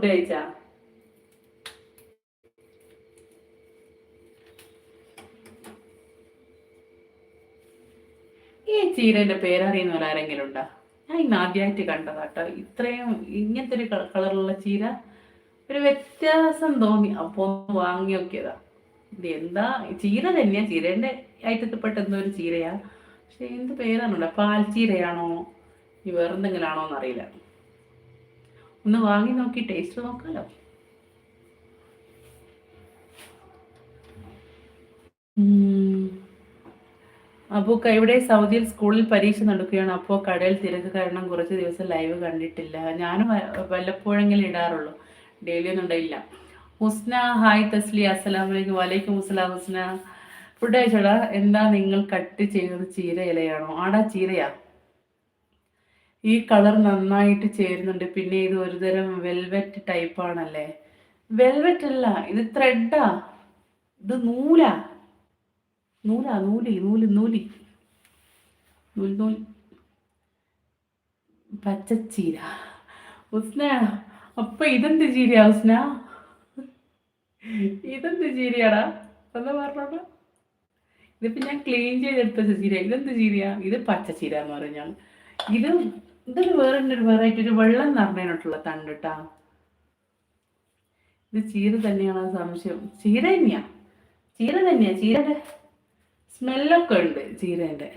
കഴിച്ചാ ഈ ചീരന്റെ പേരറിയുന്ന ആരെങ്കിലും ഉണ്ടോ? ഞാൻ ഇന്ന് ആദ്യമായിട്ട് കണ്ടതാട്ടോ ഇത്രയും ഇങ്ങനത്തെ ഒരു കളറുള്ള ചീര. ഒരു വ്യത്യാസം തോന്നി, അപ്പൊ ഒന്ന് വാങ്ങി നോക്കിയതാ. ഇത് എന്താ ചീര തന്നെയാ, ചീരന്റെ ഐറ്റത്തിൽപ്പെട്ട എന്തോ ഒരു ചീരയാ. പക്ഷെ എന്ത് പേരാണല്ലോ, പാൽ ചീരയാണോ ഈ വേറെന്തെങ്കിലും ആണോ എന്നറിയില്ല. ഒന്ന് വാങ്ങി നോക്കി ടേസ്റ്റ് നോക്കാലോ. അപ്പോൾ ഇവിടെ സൗദിയിൽ സ്കൂളിൽ പരീക്ഷ നടക്കുകയാണ്. അപ്പോൾ കടയിൽ തിരക്ക് കാരണം കുറച്ച് ദിവസം ലൈവ് കണ്ടിട്ടില്ല. ഞാനും വല്ലപ്പോഴെങ്കിലും ഇടാറുള്ളൂ, ഡെയിലി ഒന്നും ഉണ്ടായില്ല. ഹുസ്ന ഹായ് തസ്ലി, അസ്സലാമു അലൈക്കും. വലൈക്കും അസ്സലാം ഹുസ്ന. ഫുഡ് കഴിച്ചോടാ. എന്താ നിങ്ങൾ കട്ട് ചെയ്യുന്നത്, ചീര ഇലയാണോ? ആടാ ചീരയാ. ഈ കളർ നന്നായിട്ട് ചേരുന്നുണ്ട്. പിന്നെ ഇത് ഒരുതരം വെൽവെറ്റ് ടൈപ്പ് ആണല്ലേ? വെൽവെറ്റ് അല്ല, ഇത് ത്രെഡാ. ഇത് നൂലാ. നൂലാ, നൂല് നൂല് നൂല് നൂൽ നൂൽ. പച്ചച്ചീര. ഉസ്ന, അപ്പൊ ഇതെന്ത് ചീരയാ ഉസ്ന? ഇതെന്ത് ചീരയാടാ? എന്താ പറഞ്ഞോട്ടോ. ഇതിപ്പോ ഞാൻ ക്ലീൻ ചെയ്തെടുത്ത ചീര. ഇതെന്ത് ചീരയാ? ഇത് പച്ചച്ചീര എന്ന് പറഞ്ഞാൽ ഇത് ഇതൊരു വേറെ ഒരു വെറൈറ്റി, ഒരു വെള്ളം നിറഞ്ഞതിനോട്ടുള്ള തണ്ടിട്ടാ. ഇത് ചീര തന്നെയാണോ സംശയം? ചീര തന്നെയാ, ചീര തന്നെയാ. ചീരയുടെ സ്മെല്ലൊക്കെ ഉണ്ട് ചീരേന്റെ.